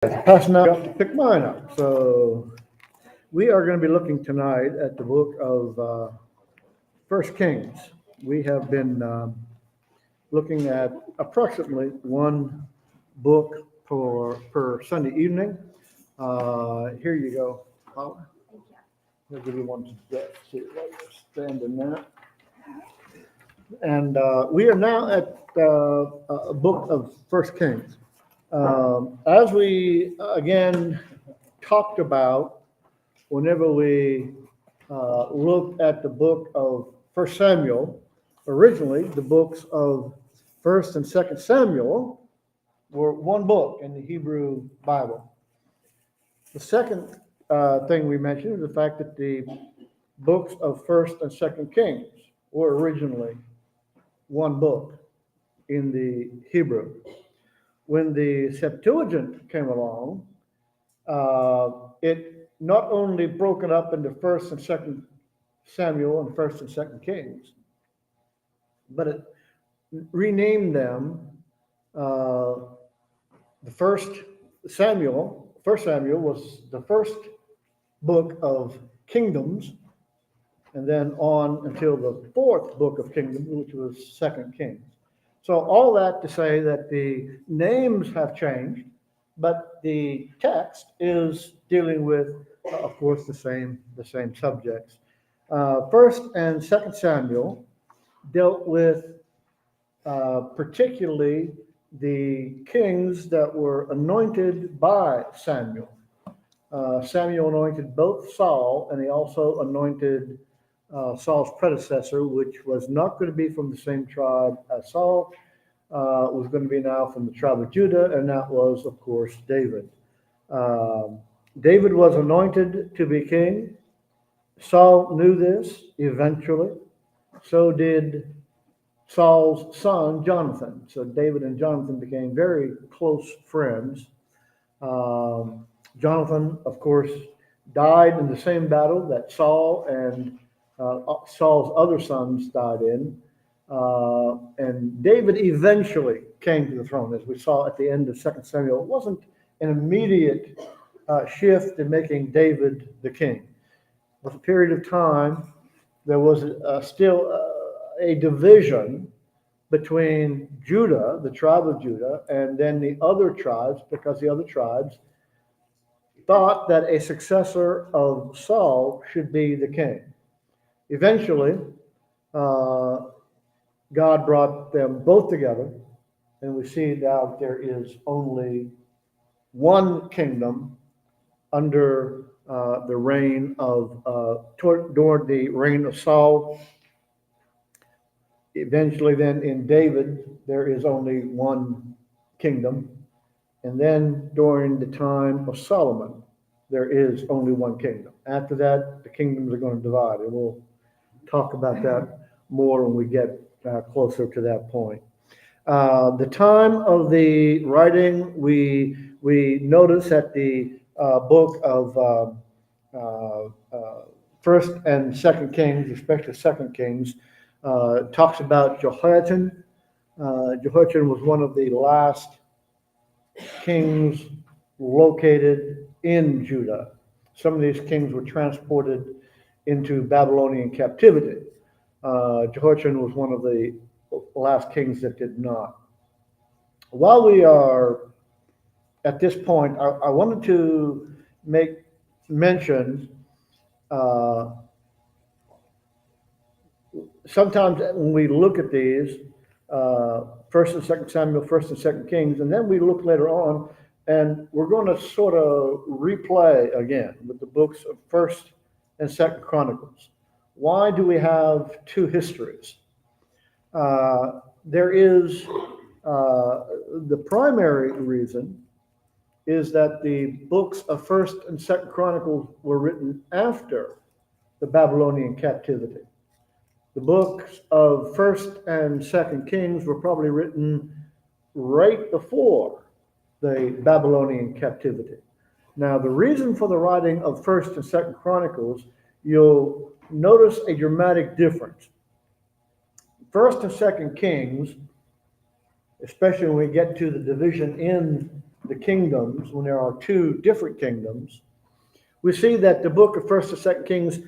Passing out to pick mine up. So we are going to be looking tonight at the book of First Kings. We have been looking at approximately one book per Sunday evening. Here you go, Paula. I'll give you one to get. See, stand in there. And we are now at a book of First Kings. As we again talked about whenever we looked at the book of First Samuel, originally the books of First and Second Samuel were one book in the Hebrew Bible. The second thing we mentioned is the fact that the books of First and Second Kings were originally one book in the Hebrew. When the Septuagint came along, it not only broken up into First and Second Samuel and First and Second Kings, but it renamed them. The First Samuel was the first book of kingdoms, and then on until the fourth book of kingdoms, which was Second Kings. So all that to say that the names have changed, but the text is dealing with, of course, the same subjects. First and Second Samuel dealt with particularly the kings that were anointed by Samuel. Samuel anointed both Saul, and he also anointed Saul's predecessor, which was not going to be from the same tribe as Saul, was going to be now from the tribe of Judah, and that was, of course, David. David was anointed to be king. Saul knew this eventually. So did Saul's son, Jonathan. So David and Jonathan became very close friends. Jonathan, of course, died in the same battle that Saul and Saul's other sons died in. And David eventually came to the throne, as we saw at the end of 2 Samuel. It wasn't an immediate shift in making David the king. It was a period of time. There was still a division between Judah, the tribe of Judah, and then the other tribes, because the other tribes thought that a successor of Saul should be the king. Eventually, God brought them both together, and we see now there is only one kingdom under the reign of during the reign of Saul. Eventually, then in David, there is only one kingdom, and then during the time of Solomon, there is only one kingdom. After that, the kingdoms are going to divide, and we'll talk about that more when we get closer to that point. The time of the writing, we notice that the book of First and Second Kings, especially Second Kings, talks about Jehoiachin. Jehoiachin was one of the last kings located in Judah. Some of these kings were transported into Babylonian captivity. Jehoiachin was one of the last kings that did not. While we are at this point, I wanted to make mention sometimes when we look at these, First and Second Samuel, First and Second Kings, and then we look later on, and we're going to sort of replay again with the books of First and Second Chronicles. Why do we have two histories? There is the primary reason is that the books of First and Second Chronicles were written after the Babylonian captivity. The books of First and Second Kings were probably written right before the Babylonian captivity. Now, the reason for the writing of First and Second Chronicles, you'll notice a dramatic difference. First and Second Kings, especially when we get to the division in the kingdoms, when there are two different kingdoms, we see that the book of First and Second Kings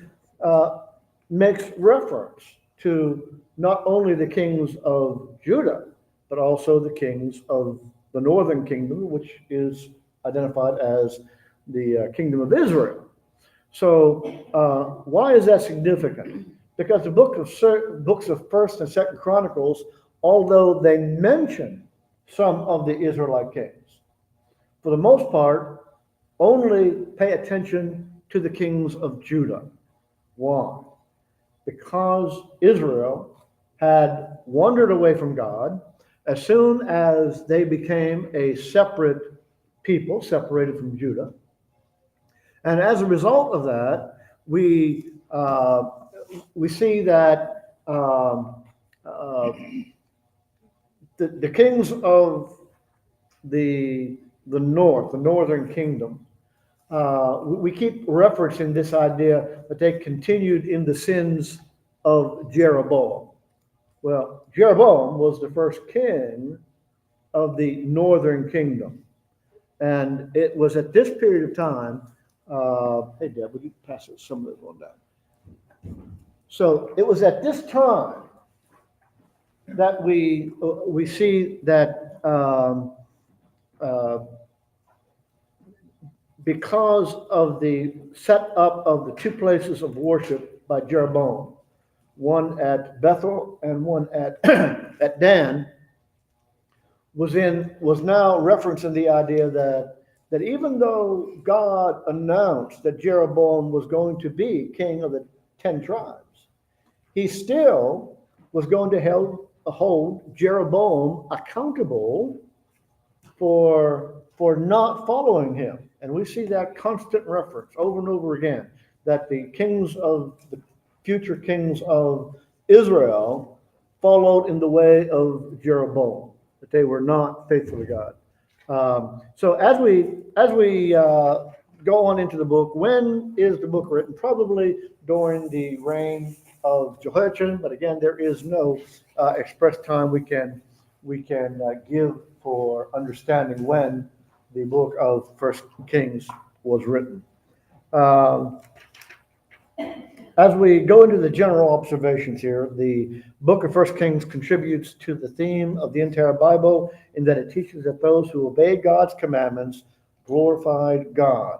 makes reference to not only the kings of Judah, but also the kings of the northern kingdom, which is identified as the kingdom of Israel. So why is that significant? Because the books of First and Second Chronicles, although they mention some of the Israelite kings, for the most part, only pay attention to the kings of Judah. Why? Because Israel had wandered away from God as soon as they became a separate people, separated from Judah. And as a result of that, we see that the kings of the north, the northern kingdom, we keep referencing this idea that they continued in the sins of Jeroboam. Well, Jeroboam was the first king of the northern kingdom. And it was at this period of time, hey, Deb, would you pass some of this one down? So it was at this time that we see that because of the set up of the two places of worship by Jeroboam, one at Bethel and one at at Dan, was now referencing the idea that even though God announced that Jeroboam was going to be king of the 10 tribes, he still was going to hold Jeroboam accountable for not following him. And we see that constant reference over and over again, that the future kings of Israel followed in the way of Jeroboam, that they were not faithful to God. So as we go on into the book, when is the book written? Probably during the reign of Jehoiachin, but again, there is no express time we can give for understanding when the book of First Kings was written. As we go into the general observations here, the book of First Kings contributes to the theme of the entire Bible in that it teaches that those who obey God's commandments glorified God.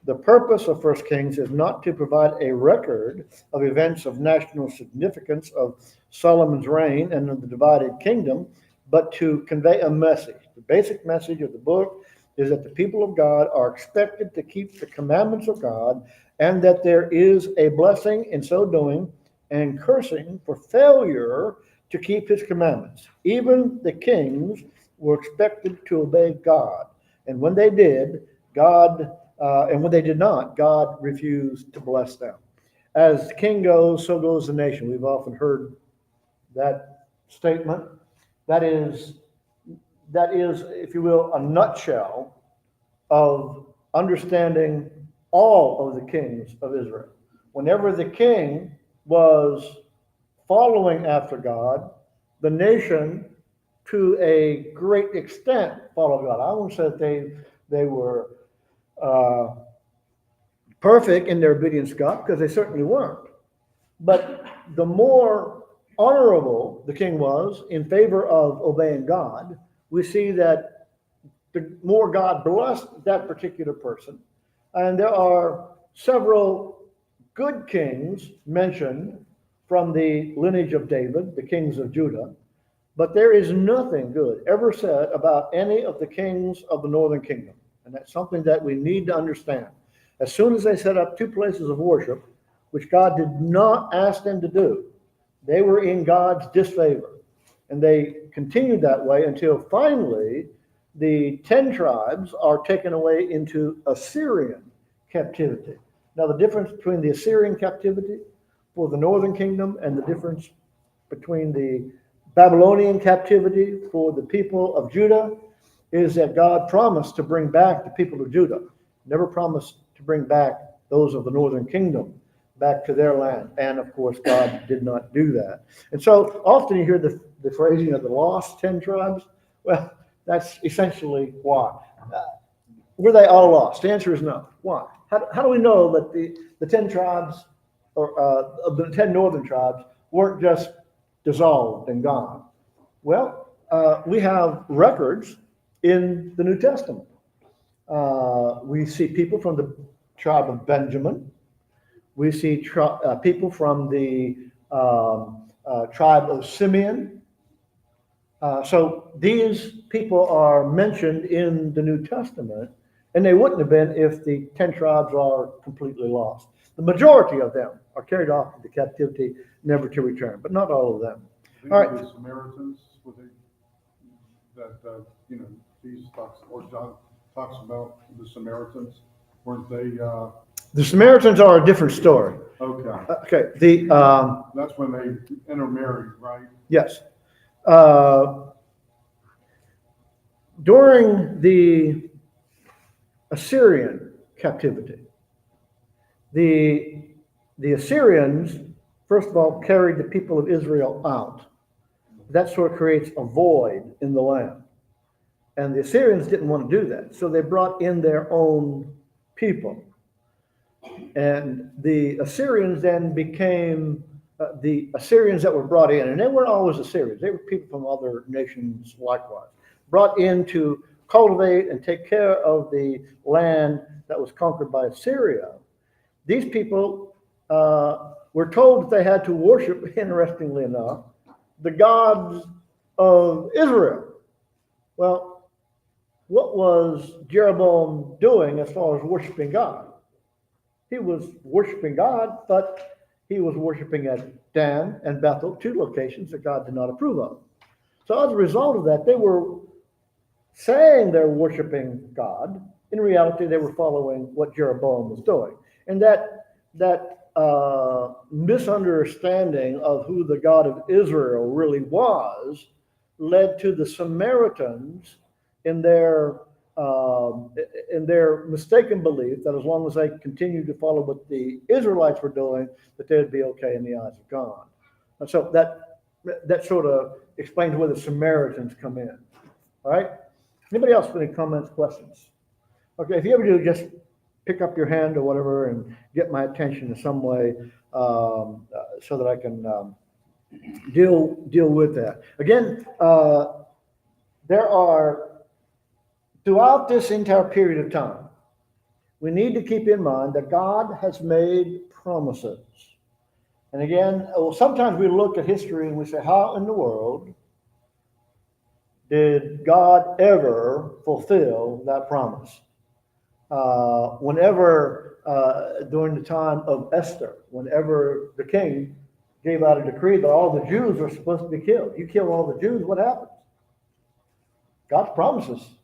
The purpose of First Kings is not to provide a record of events of national significance of Solomon's reign and of the divided kingdom, but to convey a message. The basic message of the book is that the people of God are expected to keep the commandments of God, and that there is a blessing in so doing and cursing for failure to keep his commandments. Even the kings were expected to obey God. And when they did, and when they did not, God refused to bless them. As the king goes, so goes the nation. We've often heard that statement. That is, if you will, a nutshell of understanding all of the kings of Israel. Whenever the king was following after God, the nation, to a great extent, followed God. I won't say that they were perfect in their obedience to God, because they certainly weren't. But the more honorable the king was in favor of obeying God, we see that the more God blessed that particular person. And there are several good kings mentioned from the lineage of David, the kings of Judah, but there is nothing good ever said about any of the kings of the northern kingdom. And that's something that we need to understand. As soon as they set up two places of worship, which God did not ask them to do, they were in God's disfavor. And they continued that way until finally the 10 tribes are taken away into Assyrian captivity. Now, the difference between the Assyrian captivity for the northern kingdom and the difference between the Babylonian captivity for the people of Judah is that God promised to bring back the people of Judah, never promised to bring back those of the northern kingdom back to their land. And of course, God did not do that. And so often you hear the phrasing of the lost 10 tribes. Well, that's essentially why. were they all lost? The answer is no. Why? How do we know that the 10 tribes, or of the 10 northern tribes, weren't just dissolved and gone? Well, we have records in the New Testament. We see people from the tribe of Benjamin. We see people from the tribe of Simeon. So these people are mentioned in the New Testament, and they wouldn't have been if the 10 tribes are completely lost. The majority of them are carried off into captivity, never to return, but not all of them. These All right. the Samaritans, Jesus talks, or John talks about the Samaritans, weren't they? The Samaritans are a different story. Okay. Okay. That's when they intermarried, right? Yes. During the Assyrian captivity, the Assyrians, first of all, carried the people of Israel out. That sort of creates a void in the land. And the Assyrians didn't want to do that. So they brought in their own people. And the Assyrians then became the Assyrians that were brought in. And they weren't always Assyrians. They were people from other nations likewise, brought in to cultivate and take care of the land that was conquered by Assyria. These people were told that they had to worship, interestingly enough, the gods of Israel. Well, what was Jeroboam doing as far as worshiping God? He was worshiping God, but he was worshiping at Dan and Bethel, two locations that God did not approve of. So as a result of that, they were saying they're worshiping God. In reality, they were following what Jeroboam was doing. And that misunderstanding of who the God of Israel really was led to the Samaritans in their mistaken belief that as long as they continued to follow what the Israelites were doing, that they would be okay in the eyes of God. And so that sort of explains where the Samaritans come in. All right? Anybody else with any comments, questions? Okay, if you ever do, just pick up your hand or whatever and get my attention in some way so that I can deal with that. Again, there are, throughout this entire period of time, we need to keep in mind that God has made promises. And again, sometimes we look at history and we say, how in the world did God ever fulfill that promise? Whenever, during the time of Esther, whenever the king gave out a decree that all the Jews were supposed to be killed, you kill all the Jews, what happens? God's promises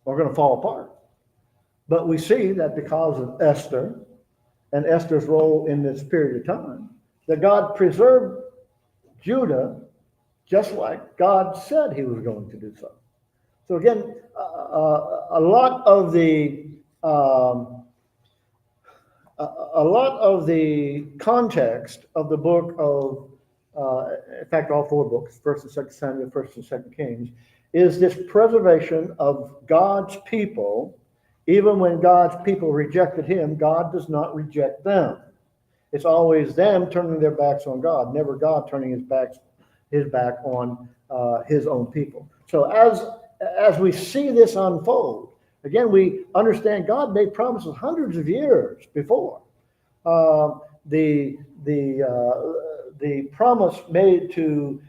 are going to fall apart. But we see that because of Esther and Esther's role in this period of time, that God preserved Judah just like God said he was going to do so. So again, a lot of the context of the book of, in fact, all four books, 1st and 2nd Samuel, 1st and 2nd Kings, is this preservation of God's people. Even when God's people rejected him, God does not reject them. It's always them turning their backs on God, never God turning his back on his own people. So as we see this unfold, again, we understand God made promises hundreds of years before. The promise made to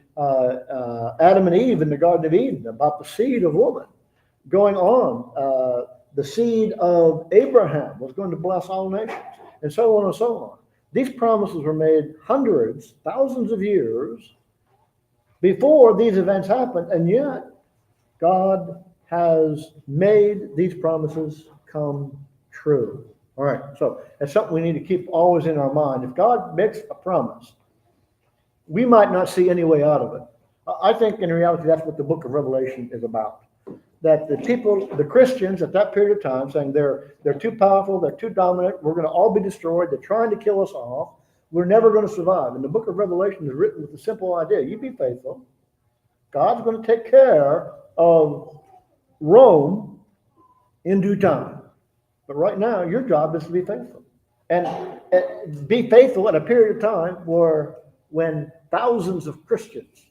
Adam and Eve in the Garden of Eden about the seed of woman going on. The seed of Abraham was going to bless all nations, and so on and so on. These promises were made hundreds, thousands of years before these events happened, and yet God has made these promises come true. All right, so that's something we need to keep always in our mind. If God makes a promise, we might not see any way out of it. I think in reality that's what the book of Revelation is about. That the people, the Christians at that period of time, saying they're too powerful, they're too dominant, we're going to all be destroyed, they're trying to kill us off, we're never going to survive. And the book of Revelation is written with the simple idea: you be faithful, God's going to take care of Rome, in due time. But right now, your job is to be faithful. And be faithful at a period of time when thousands of Christians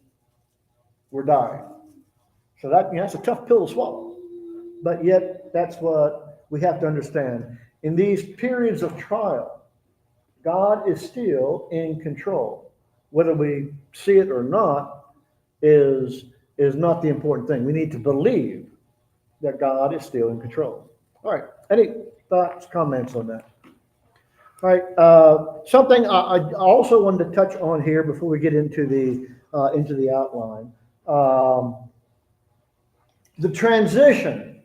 were dying. So that's a tough pill to swallow. But yet, that's what we have to understand. In these periods of trial, God is still in control. Whether we see it or not is not the important thing. We need to believe that God is still in control. All right. Any thoughts, comments on that? All right. Something I also wanted to touch on here before we get into the outline. The transition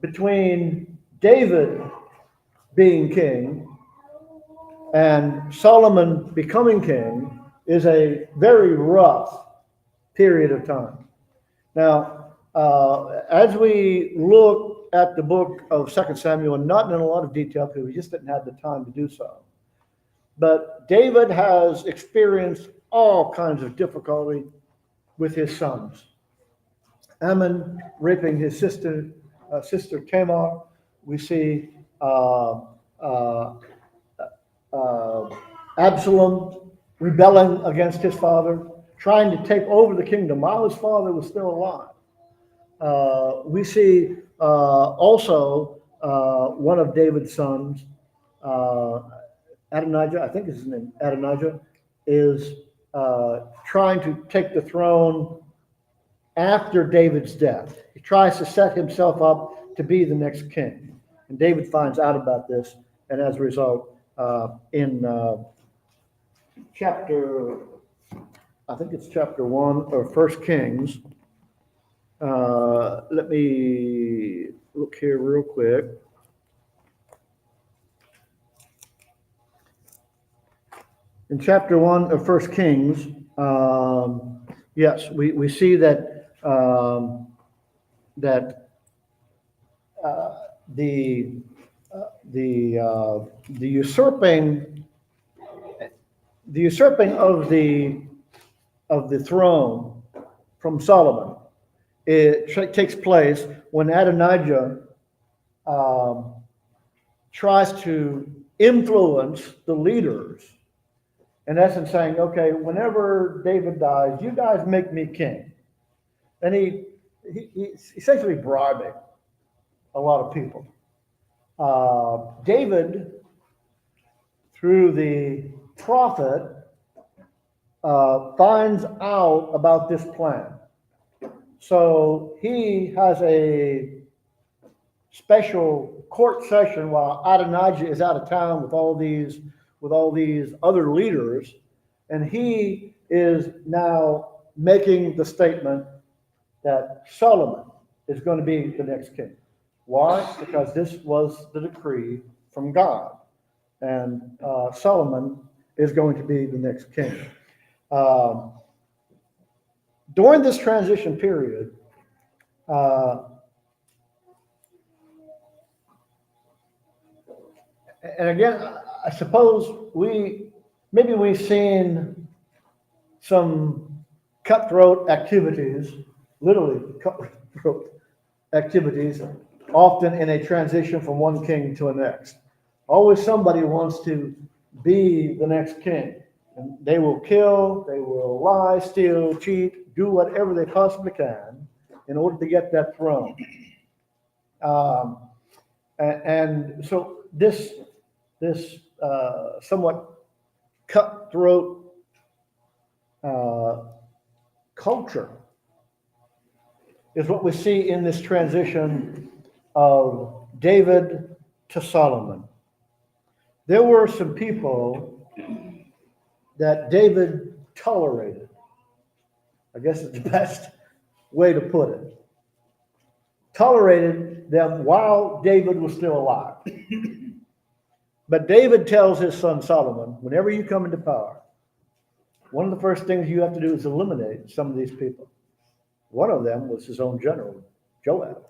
between David being king and Solomon becoming king is a very rough period of time. Now, as we look at the book of 2 Samuel, and not in a lot of detail because we just didn't have the time to do so, but David has experienced all kinds of difficulty with his sons. Ammon raping his sister Tamar. We see Absalom rebelling against his father, trying to take over the kingdom while his father was still alive. We see also one of David's sons, Adonijah, I think is his name, Adonijah, is trying to take the throne after David's death. He tries to set himself up to be the next king. And David finds out about this, and as a result, in chapter, I think it's chapter 1 or 1 Kings. Let me look here real quick. In chapter 1 of 1 Kings, yes, we see that the usurping of the throne from Solomon, it takes place when Adonijah tries to influence the leaders, in essence saying, okay, whenever David dies, you guys make me king. And he's essentially bribing a lot of people. David, through the prophet, finds out about this plan. So he has a special court session while Adonijah is out of town with all these other leaders, and he is now making the statement that Solomon is going to be the next king. Why? Because this was the decree from God, and Solomon is going to be the next king. During this transition period, and again, I suppose we've seen some cutthroat activities, literally cutthroat activities, often in a transition from one king to the next. Always somebody wants to be the next king. And they will kill, they will lie, steal, cheat, do whatever they possibly can in order to get that throne. And so this somewhat cutthroat culture is what we see in this transition of David to Solomon. There were some people that David tolerated. I guess it's the best way to put it. Tolerated them while David was still alive. But David tells his son Solomon, whenever you come into power, one of the first things you have to do is eliminate some of these people. One of them was his own general, Joab.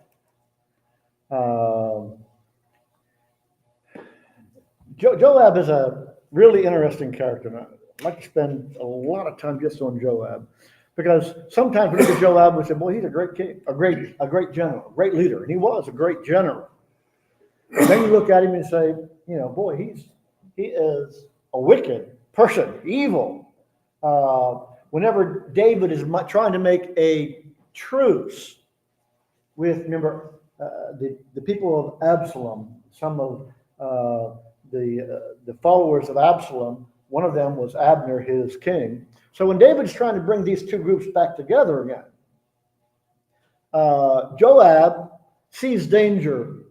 Joab is a really interesting character. I'd like to spend a lot of time just on Joab. Because sometimes we look at Joab and say, boy, he's a great king, a great general, a great leader. And he was a great general. And then you look at him and say, boy, he is a wicked person, evil. Whenever David is trying to make a truce with, remember, the people of Absalom, some of the followers of Absalom, one of them was Abner, his king. So when David's trying to bring these two groups back together again, Joab sees danger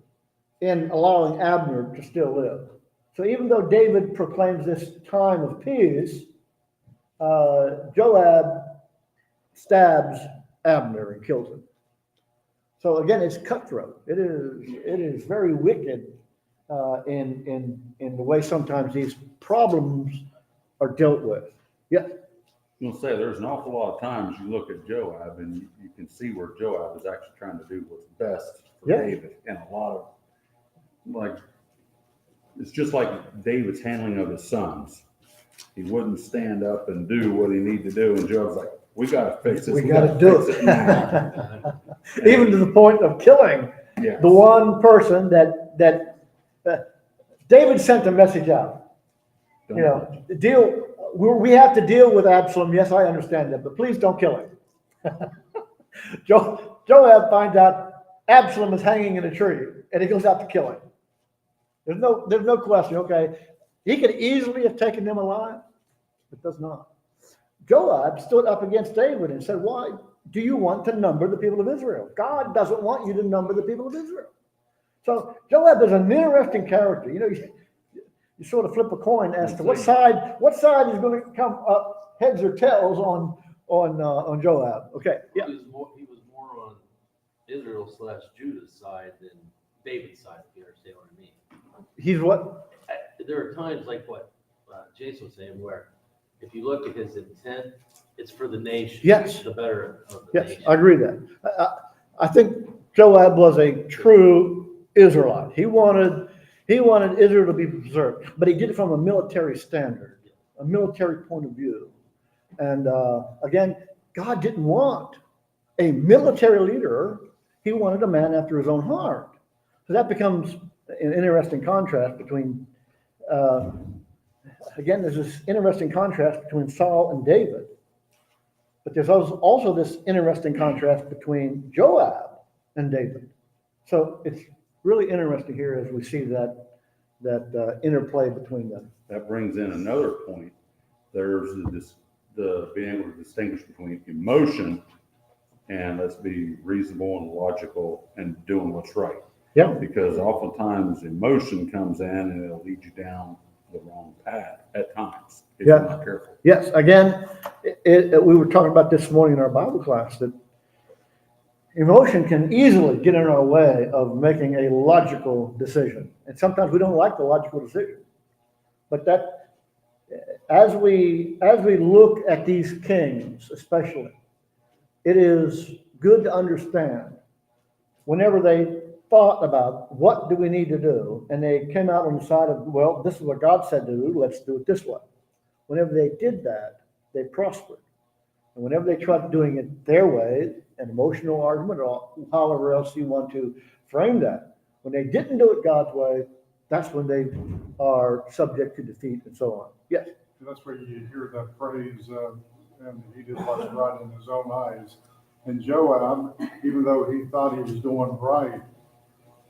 in allowing Abner to still live. So even though David proclaims this time of peace, Joab stabs Abner and kills him. So again, it's cutthroat. It is very wicked in the way sometimes these problems are dealt with. Yeah. I'm gonna say there's an awful lot of times you look at Joab and you can see where Joab is actually trying to do what's best for David, and a lot of it's just like David's handling of his sons. He wouldn't stand up and do what he needed to do, and Joab's like, "We got to fix this. We got to do it now." Even to the point of killing the one person that David sent a message out. We have to deal with Absalom. Yes, I understand that, but please don't kill him. Joab finds out Absalom is hanging in a tree, and he goes out to kill him. There's no question. Okay, he could easily have taken them alive, but does not. Joab stood up against David and said, "Why do you want to number the people of Israel? God doesn't want you to number the people of Israel." So Joab is an interesting character. You sort of flip a coin as to what side is going to come up, heads or tails on Joab. Okay, yeah. He was more on Israel/Judah's side than David's side, if you understand what I mean. He's what? There are times like what Jason was saying, where if you look at his intent, it's for the nation. Yes. The better of the nation. Yes, I agree with that. I think Joab was a true Israelite. He wanted Israel to be preserved, but he did it from a military standard, a military point of view. And again, God didn't want a military leader. He wanted a man after his own heart. So that becomes an interesting contrast between, again, there's this interesting contrast between Saul and David. But there's also this interesting contrast between Joab and David. So it's really interesting here as we see that interplay between them. That brings in another point. There's the being able to distinguish between emotion and let's be reasonable and logical and doing what's right. Yeah. Because oftentimes emotion comes in and it'll lead you down the wrong path at times if you're not careful. Yes. Again, we were talking about this morning in our Bible class that emotion can easily get in our way of making a logical decision. And sometimes we don't like the logical decision. But that, as we look at these kings, especially, it is good to understand whenever they thought about what do we need to do, and they came out on the side of, well, this is what God said to do, let's do it this way. Whenever they did that, they prospered. And whenever they tried doing it their way, an emotional argument or however else you want to frame that, when they didn't do it God's way, that's when they are subject to defeat and so on. Yes? And that's where you hear that phrase, and he did what's right in his own eyes. And Joab, even though he thought he was doing right,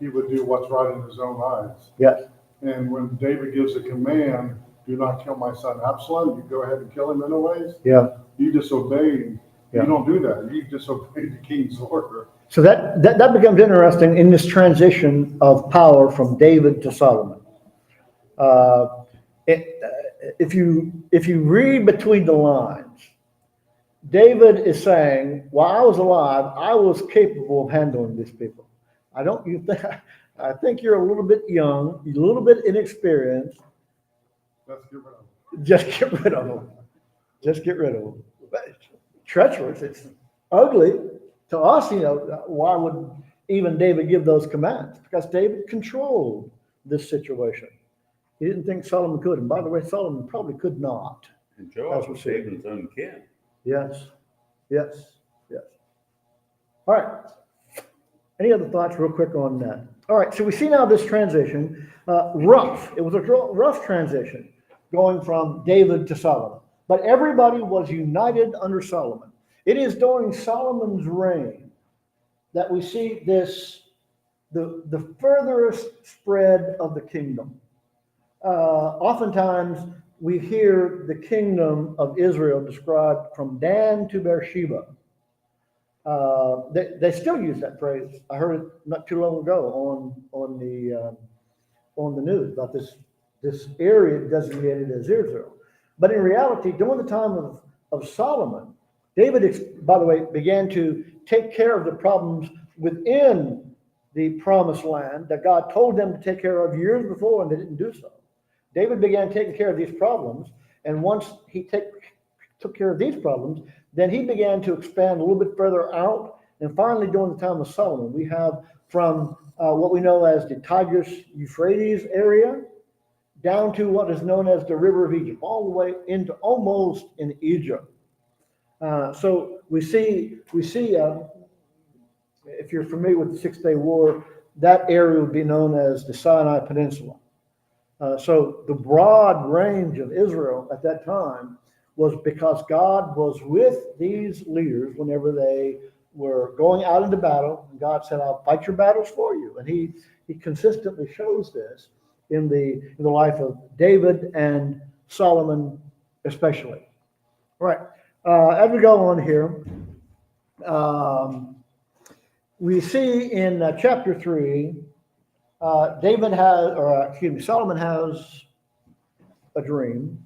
he would do what's right in his own eyes. Yes. And when David gives a command, do not kill my son Absalom, you go ahead and kill him anyways. Yeah. You disobeyed. Yeah. You don't do that. You disobeyed the king's order. So that becomes interesting in this transition of power from David to Solomon. If you read between the lines, David is saying, while I was alive, I was capable of handling these people. I think you're a little bit young, a little bit inexperienced. Let's get rid of him. Just get rid of them. Just get rid of them. But it's treacherous. It's ugly to us. Why would even David give those commands? Because David controlled this situation. He didn't think Solomon could. And by the way, Solomon probably could not. And Joab was David's own kin. Yes. Yes, yes. All right. Any other thoughts real quick on that? All right, so we see now this transition, rough. It was a rough transition going from David to Solomon. But everybody was united under Solomon. It is during Solomon's reign that we see this, the furthest spread of the kingdom. Oftentimes we hear the kingdom of Israel described from Dan to Beersheba. They still use that phrase. I heard it not too long ago on the news about this area designated as Israel. But in reality, during the time of Solomon, David, by the way, began to take care of the problems within the promised land that God told them to take care of years before, and they didn't do so. David began taking care of these problems, and once he took care of these problems, then he began to expand a little bit further out. And finally, during the time of Solomon, we have from what we know as the Tigris-Euphrates area down to what is known as the River of Egypt, all the way into almost in Egypt. So we see if you're familiar with the Six-Day War, that area would be known as the Sinai Peninsula. So the broad range of Israel at that time was because God was with these leaders whenever they were going out into battle. And God said, I'll fight your battles for you. And he consistently shows this in the life of David and Solomon especially. All right. As we go on here, we see in chapter 3, Solomon has a dream.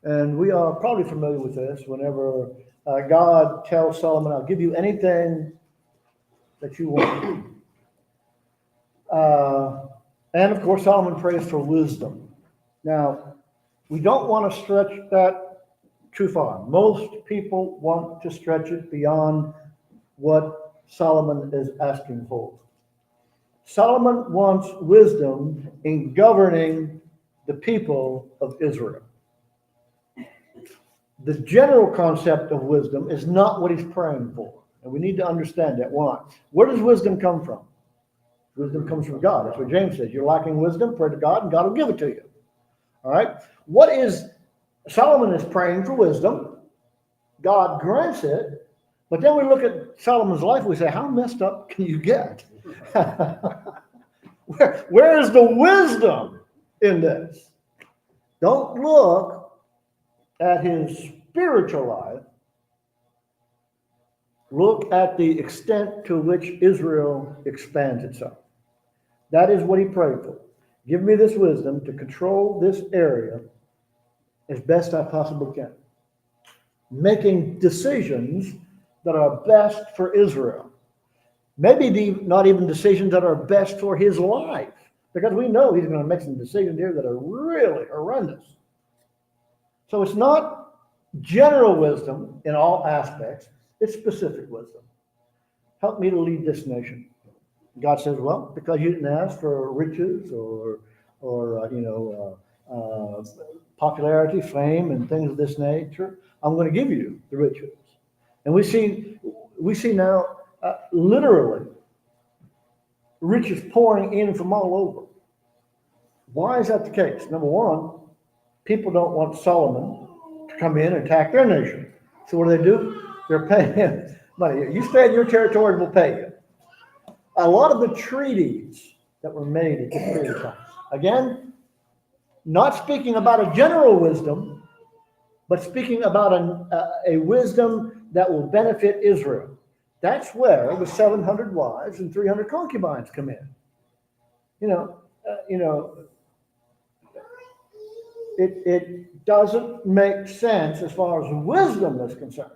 And we are probably familiar with this whenever God tells Solomon, I'll give you anything that you want. And of course, Solomon prays for wisdom. Now, we don't want to stretch that too far. Most people want to stretch it beyond what Solomon is asking for. Solomon wants wisdom in governing the people of Israel. The general concept of wisdom is not what he's praying for. And we need to understand that. Why? Where does wisdom come from? Wisdom comes from God. That's what James says. You're lacking wisdom, pray to God, and God will give it to you. All right? What is, Solomon is praying for wisdom. God grants it. But then we look at Solomon's life, we say, how messed up can you get? Where is the wisdom in this? Don't look at his spiritual life. Look at the extent to which Israel expands itself. That is what he prayed for. Give me this wisdom to control this area as best I possibly can. Making decisions that are best for Israel. Maybe not even decisions that are best for his life. Because we know he's going to make some decisions here that are really horrendous. So it's not general wisdom in all aspects. It's specific wisdom. Help me to lead this nation. God says, well, because you didn't ask for riches or popularity, fame, and things of this nature, I'm going to give you the riches. And we see now literally riches pouring in from all over. Why is that the case? Number one, people don't want Solomon to come in and attack their nation. So what do? They're paying him money. You stay in your territory, we'll pay you. A lot of the treaties that were made at this period of time, again, not speaking about a general wisdom, but speaking about a wisdom that will benefit Israel. That's where the 700 wives and 300 concubines come in. It doesn't make sense as far as wisdom is concerned.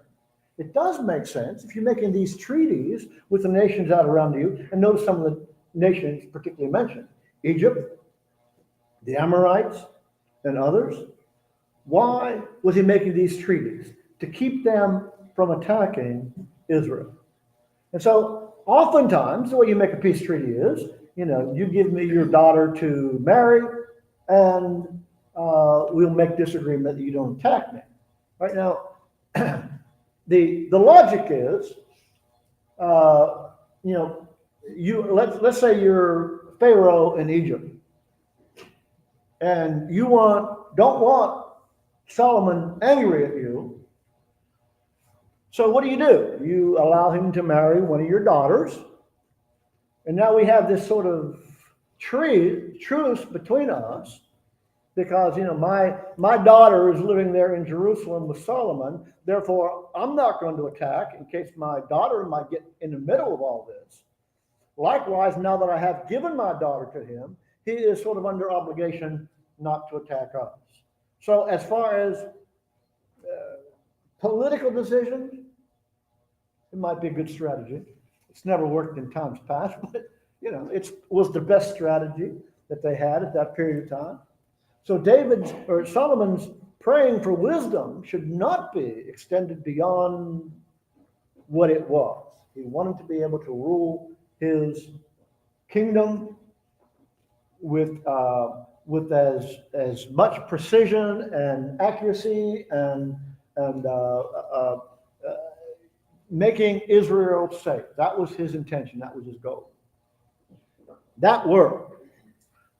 It does make sense if you're making these treaties with the nations out around you, and notice some of the nations particularly mentioned, Egypt, the Amorites, and others. Why was he making these treaties? To keep them from attacking Israel. And so oftentimes the way you make a peace treaty is, you give me your daughter to marry, and we'll make this agreement that you don't attack me. Right now, the logic is, let's say you're Pharaoh in Egypt, and you don't want Solomon angry at you. So what do? You allow him to marry one of your daughters, and now we have this sort of truce between us, because my daughter is living there in Jerusalem with Solomon. Therefore, I'm not going to attack in case my daughter might get in the middle of all this. Likewise, now that I have given my daughter to him, he is sort of under obligation not to attack us. So as far as political decisions, it might be a good strategy. It's never worked in times past, but it was the best strategy that they had at that period of time. So Solomon's praying for wisdom should not be extended beyond what it was. He wanted to be able to rule his kingdom with as much precision and accuracy and making Israel safe. That was his intention. That was his goal. That worked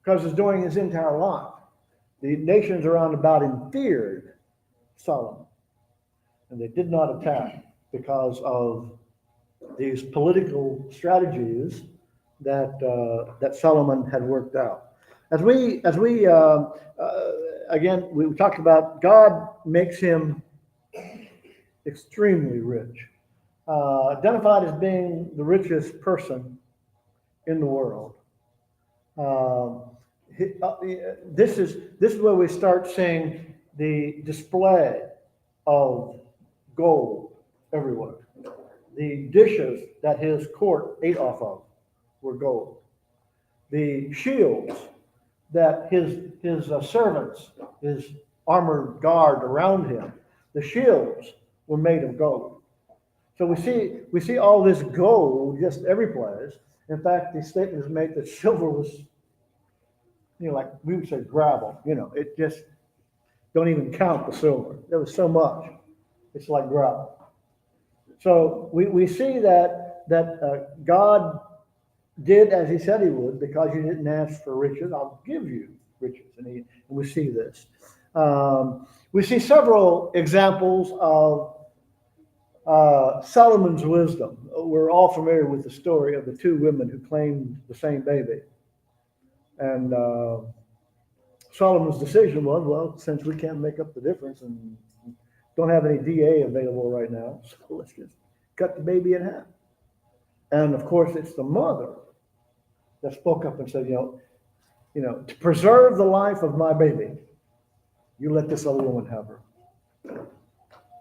because it's during his entire life. The nations around about him feared Solomon, and they did not attack because of these political strategies that Solomon had worked out. As we again, we talked about, God makes him extremely rich, identified as being the richest person in the world. This is where we start seeing the display of gold everywhere. The dishes that his court ate off of were gold. The shields that his servants, his armored guard around him, the shields were made of gold. So we see all this gold just every place. In fact, the statement is made that silver was, like we would say, gravel. It just don't even count the silver. There was so much. It's like gravel. So we see that God did as he said he would, because you didn't ask for riches, I'll give you riches. And we see this. We see several examples of Solomon's wisdom. We're all familiar with the story of the two women who claimed the same baby. And Solomon's decision was, well, since we can't make up the difference and don't have any DA available right now, so let's just cut the baby in half. And of course, it's the mother that spoke up and said, to preserve the life of my baby, you let this other woman have her.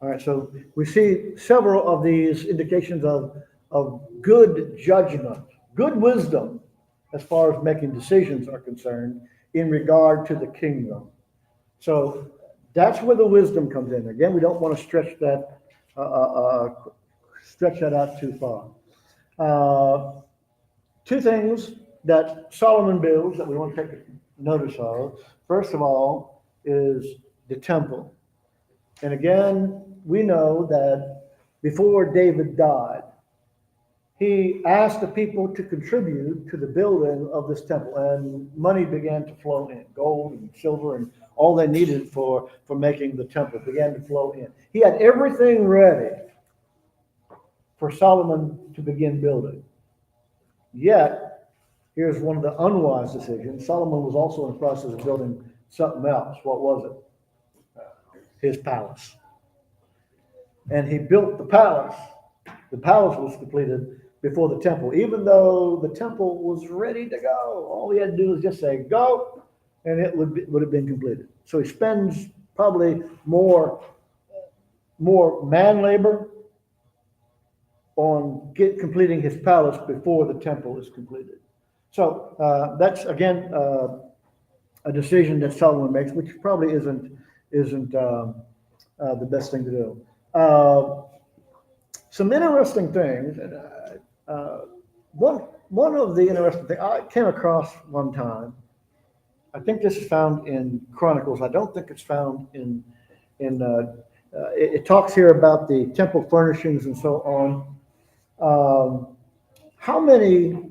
All right, so we see several of these indications of good judgment, good wisdom, as far as making decisions are concerned in regard to the kingdom. So that's where the wisdom comes in. Again, we don't want to stretch that out too far. Two things that Solomon builds that we want to take notice of. First of all is the temple. And again, we know that before David died, he asked the people to contribute to the building of this temple, and money began to flow in. Gold and silver and all they needed for making the temple began to flow in. He had everything ready for Solomon to begin building. Yet, here's one of the unwise decisions. Solomon was also in the process of building something else. What was it? His palace. And he built the palace. The palace was completed before the temple, even though the temple was ready to go. All he had to do was just say, go, and it would have been completed. So he spends probably more man labor on completing his palace before the temple is completed. So that's, again, a decision that Solomon makes, which probably isn't the best thing to do. Some interesting things. One of the interesting things I came across one time, I think this is found in Chronicles. I don't think it's found in it talks here about the temple furnishings and so on. How many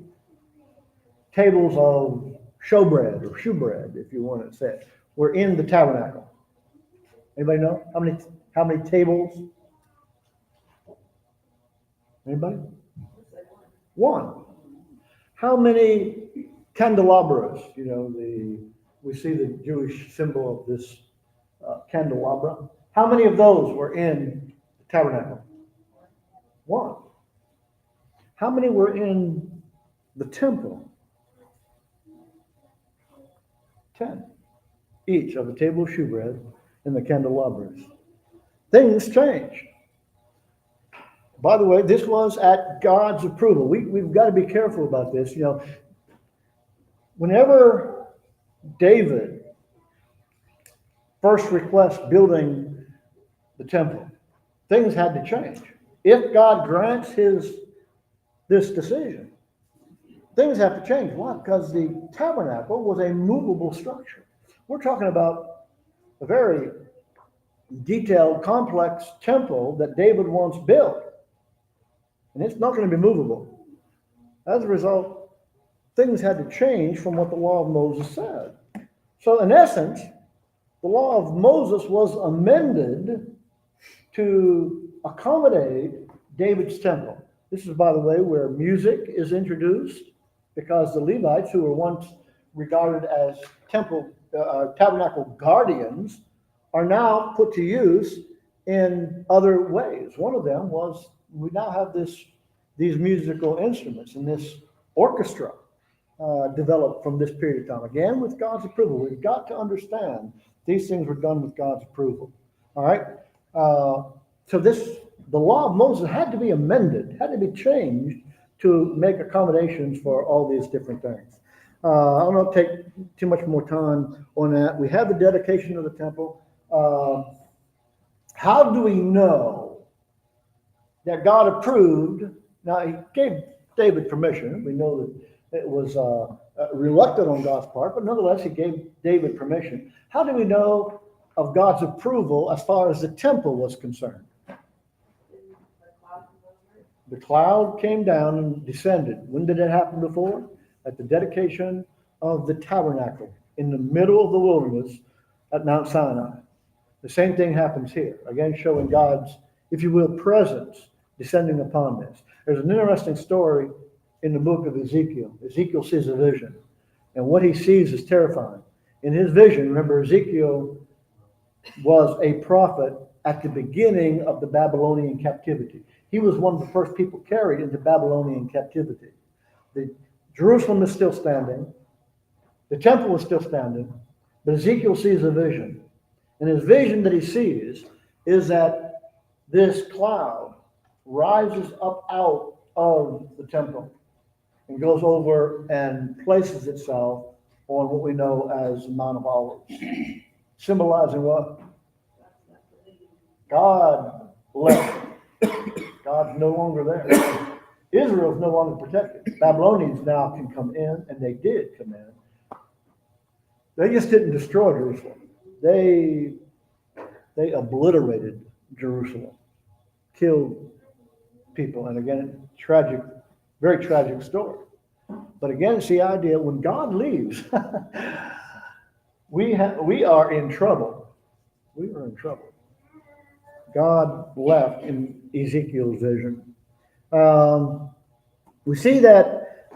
tables of showbread or shewbread, if you want to say it, were in the tabernacle? Anybody know? How many tables? Anybody? One. How many candelabras? You know, we see the Jewish symbol of this candelabra. How many of those were in the tabernacle? One. How many were in the temple? 10. Each of the table of shewbread and the candelabras. Things changed. By the way, this was at God's approval. We've got to be careful about this. You know, whenever David first requests building the temple, things had to change. If God grants this decision, things have to change. Why? Because the tabernacle was a movable structure. We're talking about a very detailed, complex temple that David once built. And it's not going to be movable. As a result, things had to change from what the law of Moses said. So in essence, the law of Moses was amended to accommodate David's temple. This is, by the way, where music is introduced, because the Levites, who were once regarded as tabernacle guardians, are now put to use in other ways. One of them was, we now have these musical instruments and this orchestra developed from this period of time. Again, with God's approval. We've got to understand these things were done with God's approval. All right? So the law of Moses had to be amended, had to be changed to make accommodations for all these different things. I'll not take too much more time on that. We have the dedication of the temple. How do we know that God approved? Now, he gave David permission. We know that it was reluctant on God's part, but nonetheless, he gave David permission. How do we know of God's approval as far as the temple was concerned? The cloud came down and descended. When did it happen before? At the dedication of the tabernacle in the middle of the wilderness at Mount Sinai. The same thing happens here, again showing God's, if you will, presence descending upon this. There's an interesting story in the book of Ezekiel. Ezekiel sees a vision, and what he sees is terrifying. In his vision, remember, Ezekiel was a prophet at the beginning of the Babylonian captivity. He was one of the first people carried into Babylonian captivity. Jerusalem is still standing. The temple is still standing. But Ezekiel sees a vision. And his vision that he sees is that this cloud rises up out of the temple and goes over and places itself on what we know as the Mount of Olives. Symbolizing what? God left. God's no longer there. Israel's no longer protected. Babylonians now can come in, and they did come in. They just didn't destroy Jerusalem. They obliterated Jerusalem, killed people. And again, tragic, very tragic story. But again, it's the idea when God leaves, we are in trouble. We are in trouble. God left in Ezekiel's vision. We see that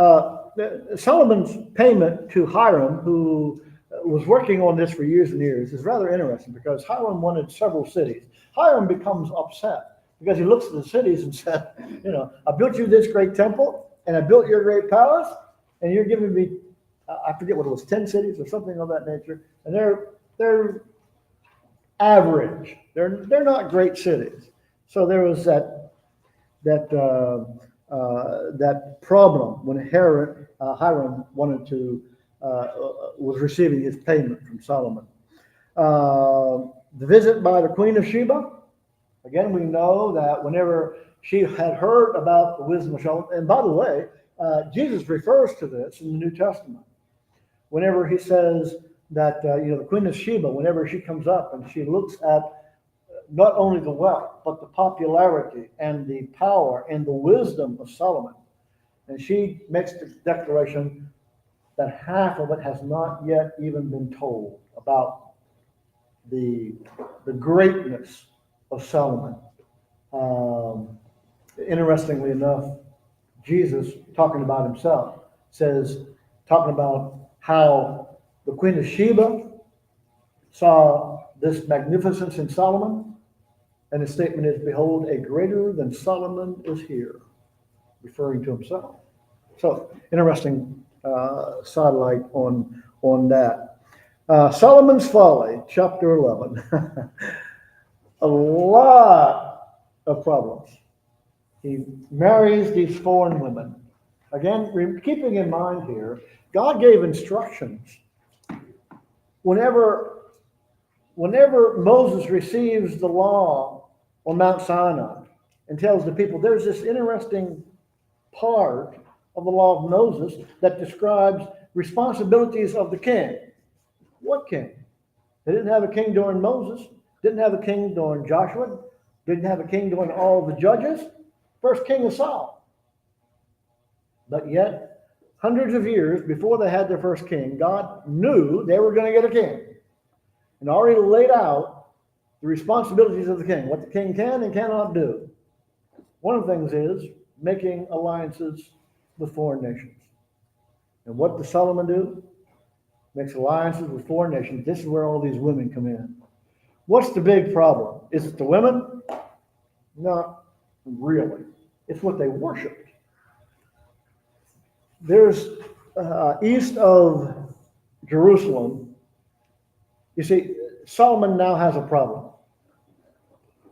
Solomon's payment to Hiram, who was working on this for years and years, is rather interesting because Hiram wanted several cities. Hiram becomes upset because he looks at the cities and said, you know, I built you this great temple and I built your great palace, and you're giving me, I forget what it was, 10 cities or something of that nature, and they're average. They're not great cities. So there was that problem when Hiram wanted to was receiving his payment from Solomon. The visit by the Queen of Sheba. Again, we know that whenever she had heard about the wisdom of Solomon, and by the way, Jesus refers to this in the New Testament. Whenever he says that the Queen of Sheba, whenever she comes up and she looks at not only the wealth, but the popularity and the power and the wisdom of Solomon. And she makes the declaration that half of it has not yet even been told about the greatness of Solomon. Interestingly enough, Jesus, talking about himself, says, talking about how the Queen of Sheba saw this magnificence in Solomon, and his statement is, behold, a greater than Solomon is here, referring to himself. So, interesting sidelight on that. Solomon's Folly, chapter 11. A lot of problems. He marries these foreign women. Again, keeping in mind here, God gave instructions. Whenever Moses receives the law on Mount Sinai and tells the people, there's this interesting part of the law of Moses that describes responsibilities of the king. What king? They didn't have a king during Moses, didn't have a king during Joshua, didn't have a king during all the judges. First king was Saul. But yet, hundreds of years before they had their first king, God knew they were going to get a king and already laid out the responsibilities of the king, what the king can and cannot do. One of the things is making alliances with foreign nations. And what does Solomon do? Makes alliances with foreign nations. This is where all these women come in. What's the big problem? Is it the women? Not really. It's what they worshiped. There's east of Jerusalem, you see, Solomon now has a problem.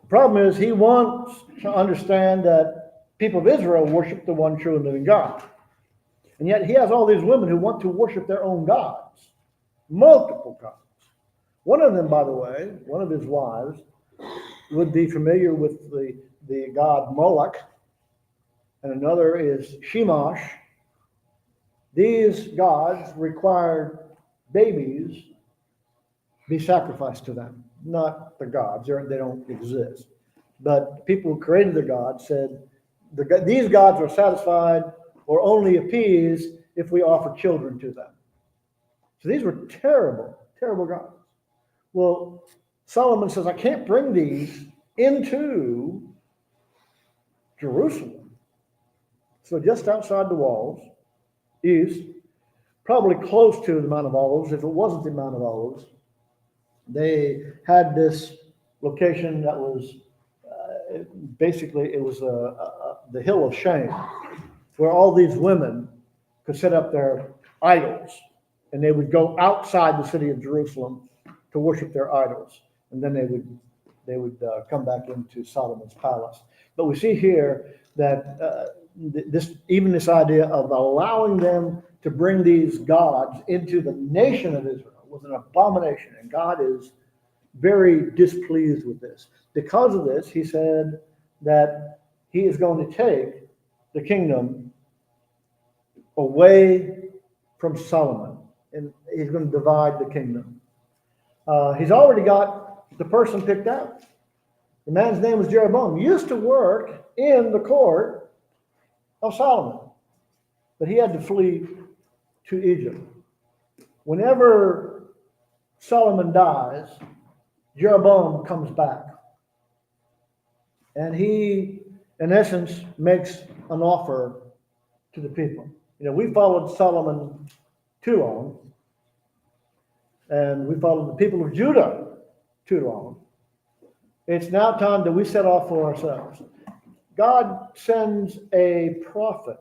The problem is he wants to understand that people of Israel worship the one true and living God. And yet he has all these women who want to worship their own gods, multiple gods. One of them, by the way, one of his wives, would be familiar with the god Moloch, and another is Shemash. These gods required babies be sacrificed to them, not the gods. They don't exist. But people who created the gods said, these gods are satisfied or only appeased if we offer children to them. So these were terrible, terrible gods. Well, Solomon says, I can't bring these into Jerusalem. So just outside the walls, east, probably close to the Mount of Olives, if it wasn't the Mount of Olives, they had this location that was basically, it was the Hill of Shame, where all these women could set up their idols, and they would go outside the city of Jerusalem to worship their idols, and then they would come back into Solomon's palace. But we see here that this idea of allowing them to bring these gods into the nation of Israel was an abomination, and God is very displeased with this. Because of this, he said that he is going to take the kingdom away from Solomon, and he's going to divide the kingdom. He's already got the person picked out. The man's name was Jeroboam. He used to work in the court of Solomon, but he had to flee to Egypt. Whenever Solomon dies, Jeroboam comes back, and he, in essence, makes an offer to the people. You know, we followed Solomon too long, and we followed the people of Judah too long. It's now time that we set off for ourselves. God sends a prophet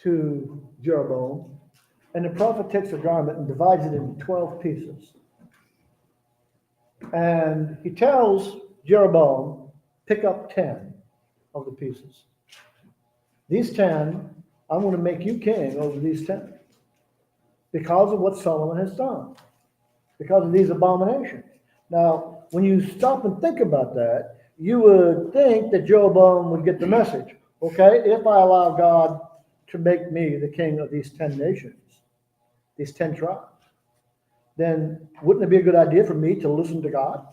to Jeroboam, and the prophet takes a garment and divides it into 12 pieces. And he tells Jeroboam, pick up 10 of the pieces. These 10, I'm going to make you king over these 10. Because of what Solomon has done. Because of these abominations. Now, when you stop and think about that, you would think that Jeroboam would get the message. Okay, if I allow God to make me the king of these 10 nations, these 10 tribes, then wouldn't it be a good idea for me to listen to God?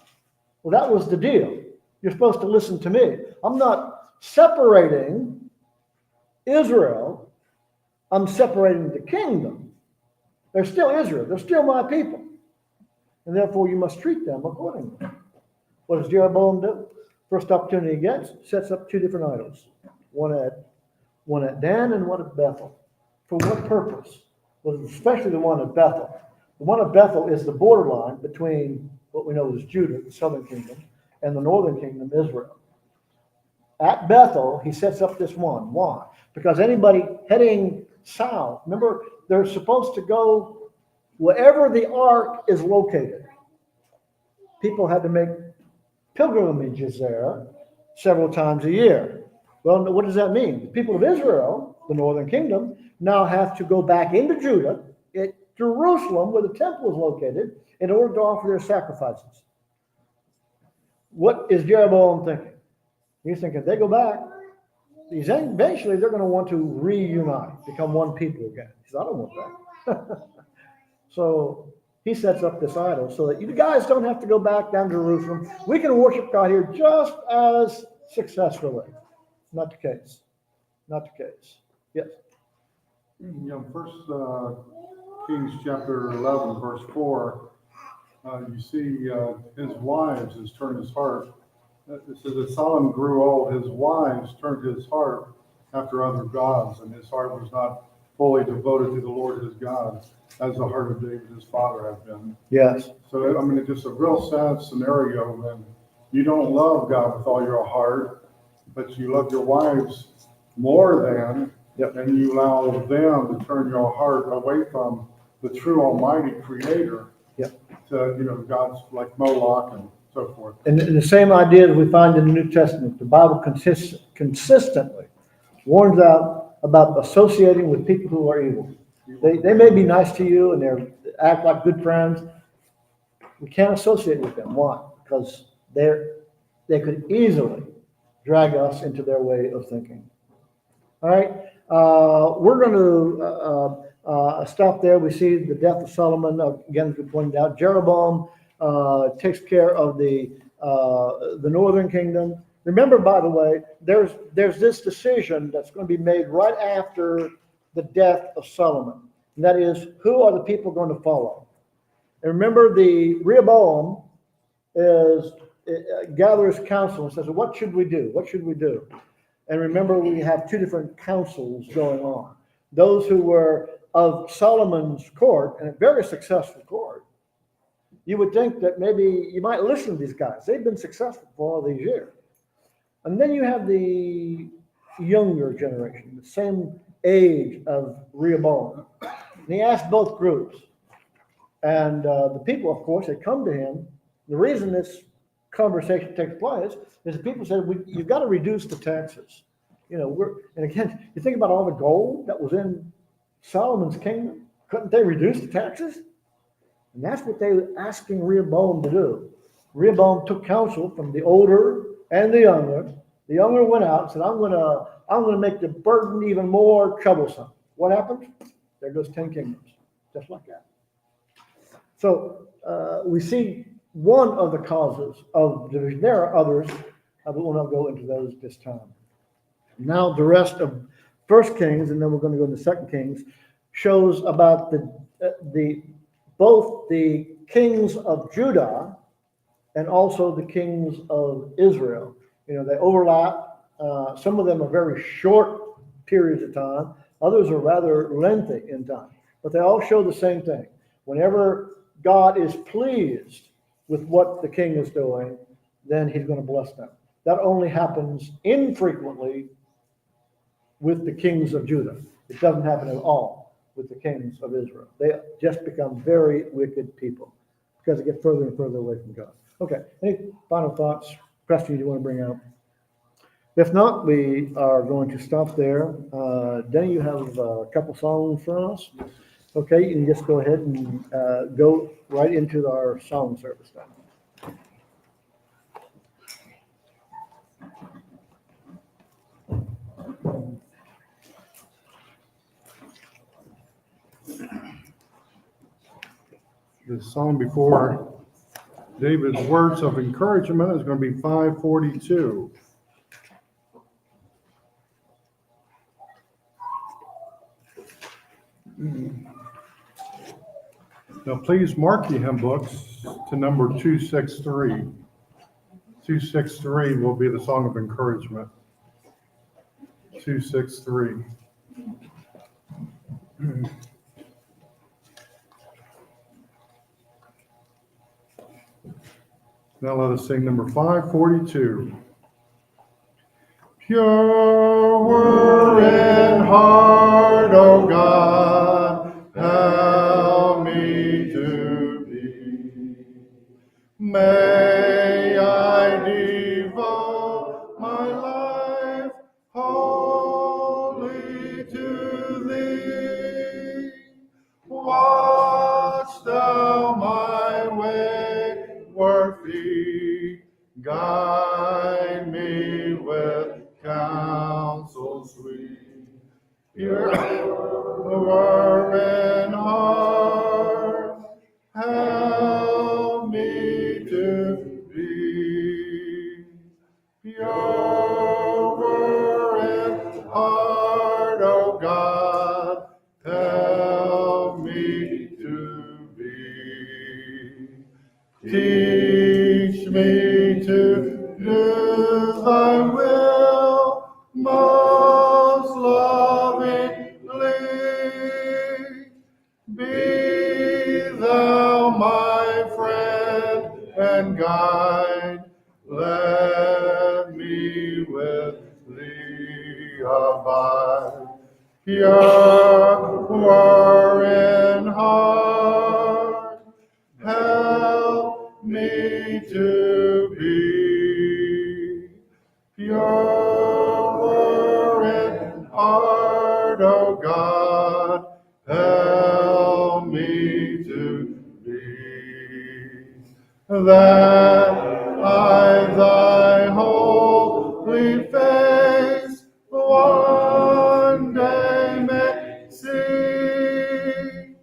Well, that was the deal. You're supposed to listen to me. I'm not separating Israel. I'm separating the kingdom. They're still Israel. They're still my people. And therefore, you must treat them accordingly. What does Jeroboam do? First opportunity he gets, sets up two different idols. One at Dan and one at Bethel. For what purpose? Well, especially the one at Bethel. The one at Bethel is the borderline between what we know as Judah, the southern kingdom, and the northern kingdom, Israel. At Bethel, he sets up this one. Why? Because anybody heading south, remember, they're supposed to go wherever the ark is located. People had to make pilgrimages there several times a year. Well, what does that mean? The people of Israel, the northern kingdom, now have to go back into Judah, at Jerusalem, where the temple is located, in order to offer their sacrifices. What is Jeroboam thinking? He's thinking, if they go back, eventually they're going to want to reunite, become one people again. He says, I don't want that. So he sets up this idol so that you guys don't have to go back down to Jerusalem. We can worship God here just as successfully. Not the case. Not the case. Yes. First Kings chapter 11, verse 4, you see his wives has turned his heart. It says that Solomon grew old, his wives turned his heart after other gods, and his heart was not fully devoted to the Lord his God, as the heart of David his father had been. Yes. So, it's just a real sad scenario when you don't love God with all your heart, but you love your wives more than, and you allow them to turn your heart away from the true Almighty Creator to, gods like Moloch and so forth. And the same idea that we find in the New Testament. The Bible consistently warns out about associating with people who are evil. They may be nice to you and they act like good friends. We can't associate with them. Why? Because they could easily drag us into their way of thinking. All right, we're going to stop there. We see the death of Solomon. Again, as we pointed out, Jeroboam takes care of the northern kingdom. Remember, by the way, there's this decision that's going to be made right after the death of Solomon. And that is, who are the people going to follow? And remember, the Rehoboam gathers counsel and says, what should we do? What should we do? And remember, we have two different councils going on. Those who were of Solomon's court, and a very successful court. You would think that maybe you might listen to these guys. They've been successful for all these years. And then you have the younger generation, the same age of Rehoboam. And he asked both groups. And the people, of course, they come to him. The reason this conversation takes place is that people said, you've got to reduce the taxes. And again, you think about all the gold that was in Solomon's kingdom. Couldn't they reduce the taxes? And that's what they were asking Rehoboam to do. Rehoboam took counsel from the older and the younger. The younger went out and said, I'm gonna make the burden even more troublesome. What happens? There goes 10 kingdoms, just like that. So we see one of the causes of division. There are others, but we'll not go into those this time. Now the rest of First Kings, and then we're going to go into Second Kings, shows about both the kings of Judah and also the kings of Israel. They overlap. Some of them are very short periods of time. Others are rather lengthy in time. But they all show the same thing. Whenever God is pleased with what the king is doing, then he's going to bless them. That only happens infrequently with the kings of Judah. It doesn't happen at all with the kings of Israel. They just become very wicked people because they get further and further away from God. Okay, any final thoughts, questions you want to bring out? If not, we are going to stop there. Denny, you have a couple songs for us? Okay, you can just go ahead and go right into our song service now. The song before David's words of encouragement is going to be 542. Now, please mark your hymn books to number 263. 263 will be the song of encouragement. 263. Now let us sing number 542. Pure were in heart, O God, help me to be. May I devote my life wholly to Thee. Watch Thou my wayward feet, guide me with counsel sweet. Pure in heart, help me to be. Pure in heart, O God, help me to be. Teach me to do Thy will most lovingly. Be Thou my friend and guide. Let me with Thee abide. Pure in heart, help me to be. Pure in heart, O God, help me to be. That I Thy holy face one day may see.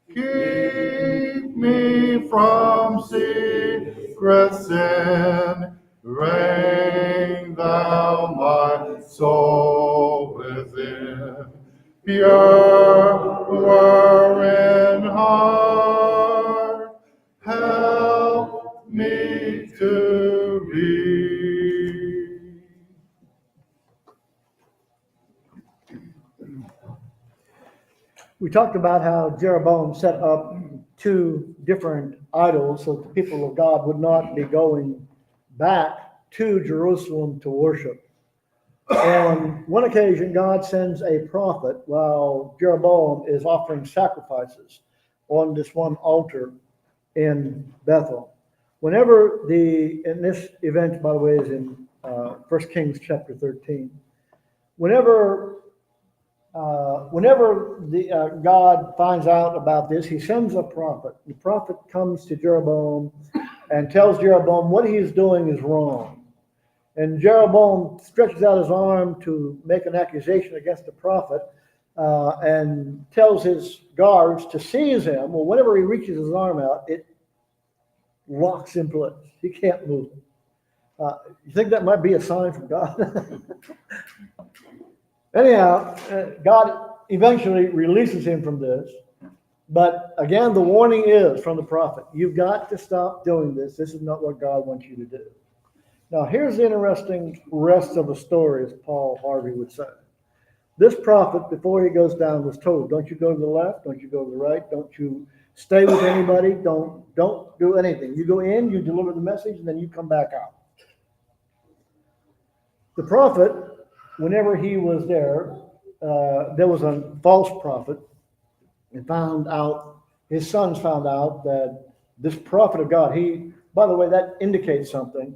Keep me from secret sin. Reign Thou my soul within. Pure in heart, help me to be. We talked about how Jeroboam set up two different idols so that the people of God would not be going back to Jerusalem to worship. On one occasion, God sends a prophet while Jeroboam is offering sacrifices on this one altar in Bethel. And this event, by the way, is in 1 Kings chapter 13. Whenever God finds out about this, he sends a prophet. The prophet comes to Jeroboam and tells Jeroboam what he is doing is wrong. And Jeroboam stretches out his arm to make an accusation against the prophet and tells his guards to seize him. Well, whenever he reaches his arm out, it locks in place. He can't move. You think that might be a sign from God? Anyhow, God eventually releases him from this. But again, the warning is from the prophet. You've got to stop doing this. This is not what God wants you to do. Now, here's the interesting rest of the story, as Paul Harvey would say. This prophet, before he goes down, was told, don't you go to the left, don't you go to the right, don't you stay with anybody, don't do anything. You go in, you deliver the message, and then you come back out. The prophet, whenever he was there was a false prophet, and his sons found out that this prophet of God, by the way, that indicates something.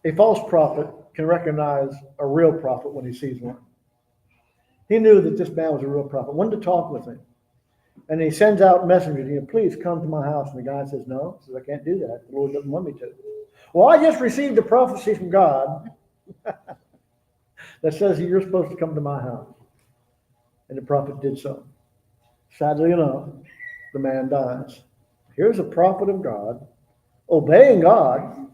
A false prophet can recognize a real prophet when he sees one. He knew that this man was a real prophet, wanted to talk with him. And he sends out messengers, please come to my house. And the guy says, no, he says, I can't do that. The Lord doesn't want me to. Well, I just received a prophecy from God that says that you're supposed to come to my house. And the prophet did so. Sadly enough, the man dies. Here's a prophet of God, obeying God,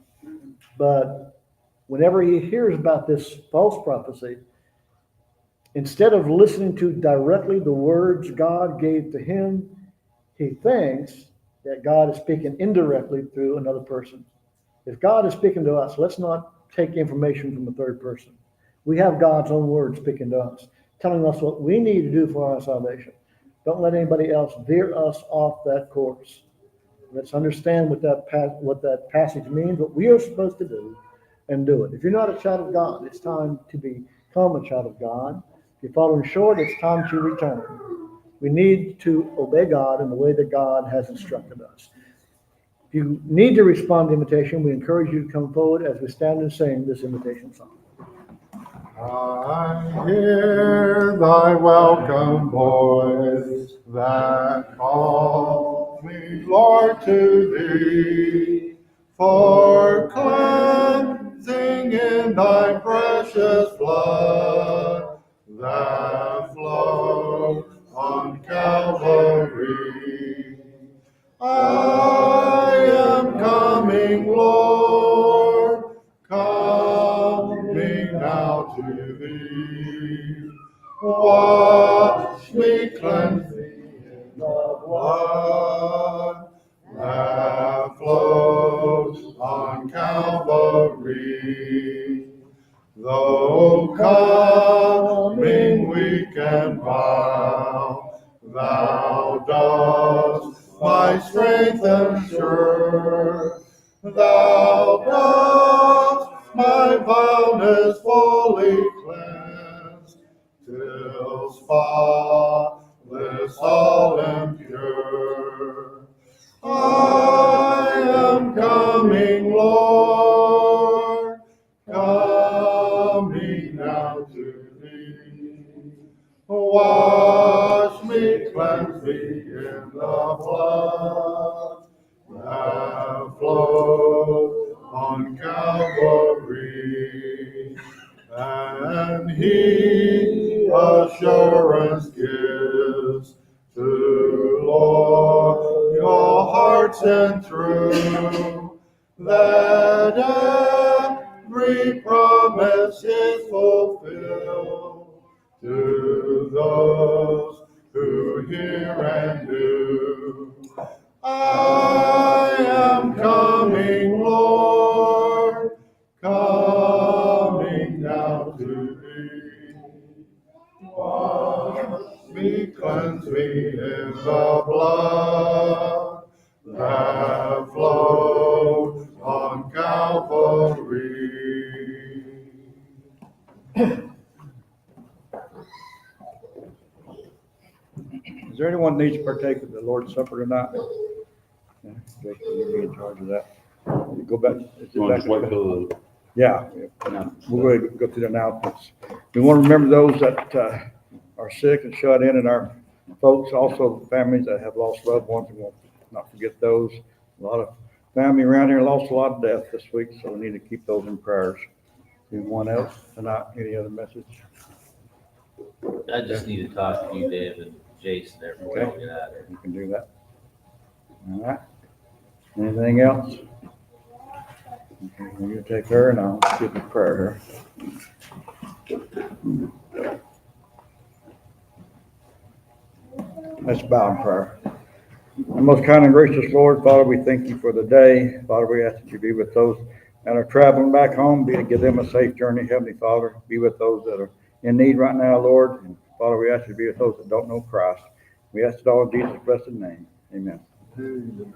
but whenever he hears about this false prophecy, instead of listening to directly the words God gave to him, he thinks that God is speaking indirectly through another person. If God is speaking to us, let's not take information from a third person. We have God's own word speaking to us, telling us what we need to do for our salvation. Don't let anybody else veer us off that course. Let's understand what that passage means, what we are supposed to do, and do it. If you're not a child of God, it's time to become a child of God. If you're falling short, it's time to return. We need to obey God in the way that God has instructed us. If you need to respond to the invitation, we encourage you to come forward as we stand and sing this invitation song. I hear thy welcome voice that calls me, Lord, to thee, for cleansing in thy precious blood that flowed on Calvary. I am coming, Lord, coming now to thee. Wash me, cleanse me in the blood that flows on Calvary. Though coming weak and vile, thou dost my strength ensure. Thou dost my vileness fully cleanse, till spotless all impure. I am coming, Lord, coming now to thee. Wash me, cleanse me in the blood that flowed on Calvary. And he assurance gives to Lord your hearts and true, that every promise is fulfilled to those who hear and do. I am coming, Lord, coming now to thee. Wash me, cleanse me in the blood that flowed on Calvary. Is there anyone who needs to partake of the Lord's Supper tonight? Yeah, Jason, you'll be in charge of that. You go back. You want to just wait till the Yeah, announcements? we'll go ahead and go through the announcements. We want to remember those that are sick and shut in, and our folks, also families that have lost loved ones. We won't not forget those. A lot of family around here lost a lot of death this week, so we need to keep those in prayers. Anyone else tonight? Any other message? I just need to talk to you, Dave, and Jason there before we get out of here. You can do that. All right. Anything else? Okay, we're gonna take her and I'll give the prayer here. Let's bow in prayer. Our most kind and gracious Lord, Father, we thank you for the day. Father, we ask that you be with those that are traveling back home, give them a safe journey, Heavenly Father. Be with those that are in need right now, Lord. And Father, we ask you to be with those that don't know Christ. We ask it all in Jesus' blessed name. Amen. Amen.